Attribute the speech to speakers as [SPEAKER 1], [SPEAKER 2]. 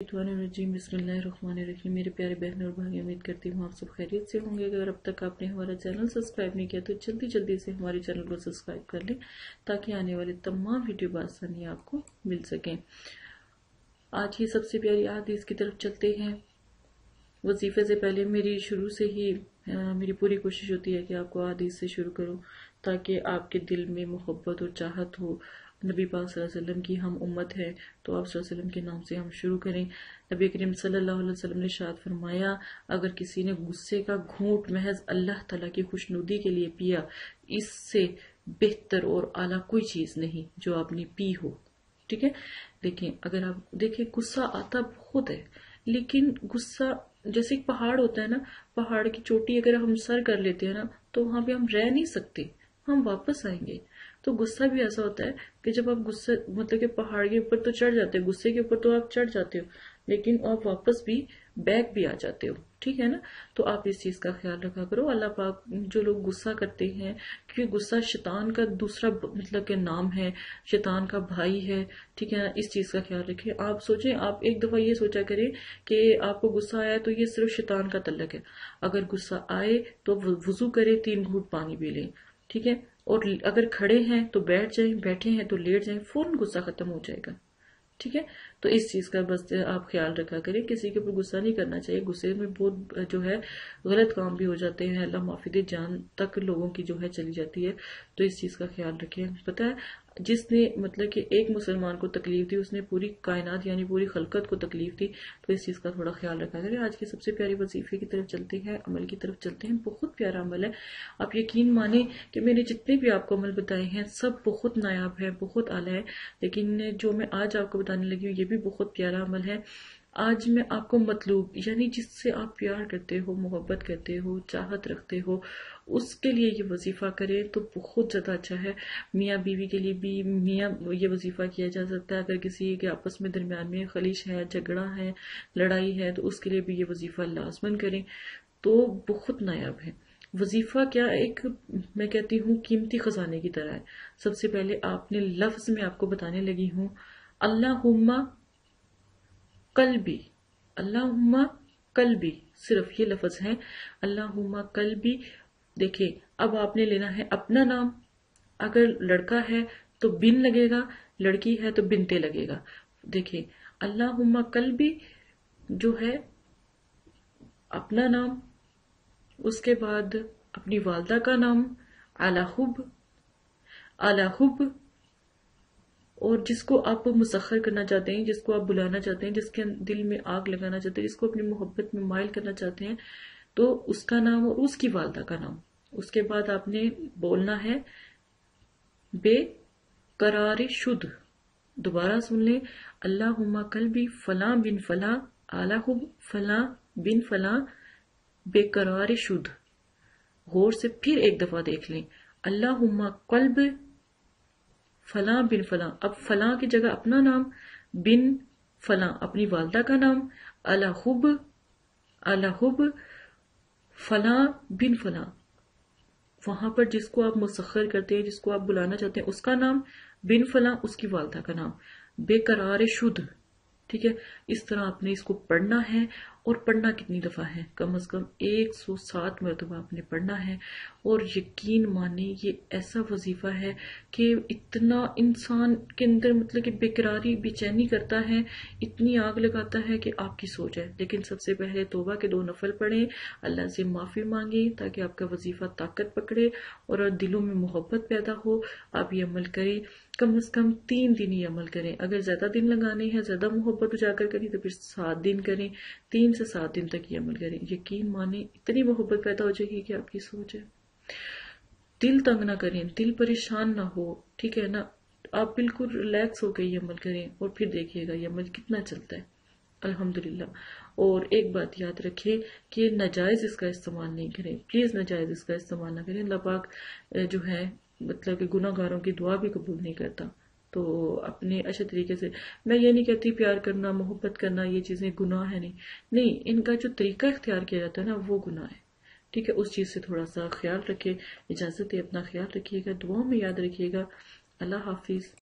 [SPEAKER 1] रजीम बिस्मिल्लाहिर्रहमानिर्रहीम। मेरे प्यारे बहन और भाई, उम्मीद करती हूँ आप सब खैरियत से होंगे। अगर अब तक आपने हमारा चैनल सब्सक्राइब नहीं किया तो जल्दी जल्दी से हमारे चैनल को सब्सक्राइब कर लें ताकि आने वाले तमाम वीडियो बआसानी आपको मिल सकें। आज की सबसे प्यारी हदीस की तरफ चलते हैं। वजीफे से पहले मेरी शुरू से ही मेरी पूरी कोशिश होती है कि आपको हदीस से शुरू करूँ ताकि आपके दिल में मोहब्बत और चाहत हो। नबी पाक सल्लल्लाहु अलैहि वसल्लम की हम उम्मत है तो आप सल्लल्लाहु अलैहि वसल्लम के नाम से हम शुरू करें। नबी करीम सल्लल्लाहु अलैहि वसल्लम ने इरशाद फरमाया, अगर किसी ने गुस्से का घूंट महज अल्लाह ताला की खुशनुदी के लिए पिया, इससे बेहतर और आला कोई चीज नहीं जो आपने पी हो। ठीक है, लेकिन अगर आप देखें गुस्सा आता बहुत है, लेकिन गुस्सा जैसे एक पहाड़ होता है ना, पहाड़ की चोटी अगर हम सर कर लेते हैं ना तो वहां पे हम रह नहीं सकते, हम वापस आएंगे। तो गुस्सा भी ऐसा होता है कि जब आप गुस्सा मतलब कि पहाड़ के ऊपर तो चढ़ जाते हो, गुस्से के ऊपर तो आप चढ़ जाते हो, लेकिन आप वापस भी बैक भी आ जाते हो। ठीक है ना, तो आप इस चीज का ख्याल रखा करो। अल्लाह पाक जो लोग गुस्सा करते हैं, क्योंकि गुस्सा शैतान का दूसरा मतलब के नाम है, शैतान का भाई है। ठीक है ना, इस चीज का ख्याल रखें। आप सोचें, आप एक दफा ये सोचा करें कि आपको गुस्सा आया तो ये सिर्फ शैतान का तल्लक है। अगर गुस्सा आए तो वुजू करे, 3 घूंट पानी पी लें। ठीक है, और अगर खड़े हैं तो बैठ जाएं, बैठे हैं तो लेट जाएं, फौरन गुस्सा खत्म हो जाएगा। ठीक है, तो इस चीज का बस आप ख्याल रखा करें, किसी के ऊपर गुस्सा नहीं करना चाहिए। गुस्से में बहुत जो है गलत काम भी हो जाते हैं, अल्लाह माफी दे, जान तक लोगों की जो है चली जाती है। तो इस चीज का ख्याल रखें। पता है, जिसने मतलब कि एक मुसलमान को तकलीफ दी, उसने पूरी कायनात यानी पूरी खलकत को तकलीफ दी। तो इस चीज का थोड़ा ख्याल रखा करें। आज की सबसे प्यारी वजीफे की तरफ चलते हैं, अमल की तरफ चलते हैं। बहुत प्यारा अमल है, आप यकीन माने कि मैंने जितने भी आपको अमल बताए हैं सब बहुत नायाब है, बहुत आला है, लेकिन जो मैं आज आपको बताने लगी हूँ ये भी बहुत प्यारा अमल है। आज मैं आपको मतलूब यानी जिससे आप प्यार करते हो, मोहब्बत करते हो, चाहत रखते हो, उसके लिए ये वजीफा करें तो बहुत ज्यादा अच्छा है। मियाँ बीवी के लिए भी ये वजीफा किया जा सकता है। अगर किसी के आपस में दरमियान में खलीश है, झगड़ा है, लड़ाई है, तो उसके लिए भी ये वजीफा लाजमन करें, तो बहुत नायाब है। वजीफा क्या एक, मैं कहती हूँ कीमती खजाने की तरह है। सबसे पहले आपने लफ्ज में आपको बताने लगी हूँ, अल्लाहुम्मा कल्बी, अल्लाहुम्मा कल्बी, सिर्फ ये लफ्ज है अल्लाहुम्मा कल्बी। देखिए, अब आपने लेना है अपना नाम। अगर लड़का है तो बिन लगेगा, लड़की है तो बिनते लगेगा। देखिए, अल्लाहुम्मा कल्बी जो है अपना नाम, उसके बाद अपनी वालदा का नाम अलाहुब, अलाहुब, और जिसको आप मुसख्खर करना चाहते हैं, जिसको आप बुलाना चाहते हैं, जिसके दिल में आग लगाना चाहते हैं, जिसको अपनी मोहब्बत में माइल करना चाहते हैं, तो उसका नाम और उसकी वालदा का नाम। उसके बाद आपने बोलना है बेकरार शुद्ध। दोबारा सुन लें, अल्लाहुम्मा कल्बी फला बिन फला, अलाहुब फला बिन फला, बेकरार शुद्ध। गौर से फिर एक दफा देख लें, अल्लाहुम्मा कल्ब फला बिन फला। अब फला की जगह अपना नाम, बिन फला अपनी वालदा का नाम, अलाहुब, अलाहुब फला बिन फला, वहां पर जिसको आप मुसख्खर करते हैं, जिसको आप बुलाना चाहते हैं, उसका नाम, बिन फला उसकी वालदा का नाम, बेकरार शुद्ध। ठीक है, इस तरह आपने इसको पढ़ना है। और पढ़ना कितनी दफा है? कम से कम 107 मरतबा आपने पढ़ना है। और यकीन माने ये ऐसा वजीफा है कि इतना इंसान के अंदर मतलब कि बेकरारी बेचैनी करता है, इतनी आग लगाता है कि आपकी सो जाए। लेकिन सबसे पहले तौबा के 2 नफल पढ़ें, अल्लाह से माफी मांगे ताकि आपका वजीफा ताकत पकड़े और दिलों में मोहब्बत पैदा हो। आप ये अमल करें, कम से कम 3 दिन ही अमल करें। अगर ज्यादा दिन लगाने हैं, ज्यादा मोहब्बत उजागर करें तो फिर 7 दिन करें, 3 से 7 दिन तक ये अमल करें। यकीन माने इतनी मोहब्बत पैदा हो जाएगी कि आपकी सोच है। दिल तंग ना करें, दिल परेशान ना हो। ठीक है ना, आप बिल्कुल रिलैक्स होकर ये अमल करें और फिर देखिएगा ये अमल कितना चलता है। अल्हम्दुलिल्लाह। और एक बात याद रखें कि नाजायज इसका इस्तेमाल नहीं करें, प्लीज नाजायज इसका इस्तेमाल ना करें। अल्लाह पाक जो है मतलब कि गुनाहगारों की दुआ भी कबूल नहीं करता। तो अपने अच्छे तरीके से, मैं ये नहीं कहती प्यार करना, मोहब्बत करना ये चीजें गुनाह है, नहीं नहीं, इनका जो तरीका इख्तियार किया जाता है ना वो गुनाह है। ठीक है, उस चीज से थोड़ा सा ख्याल रखें। इजाजत है, अपना ख्याल रखिएगा, दुआ में याद रखिएगा। अल्लाह हाफिज।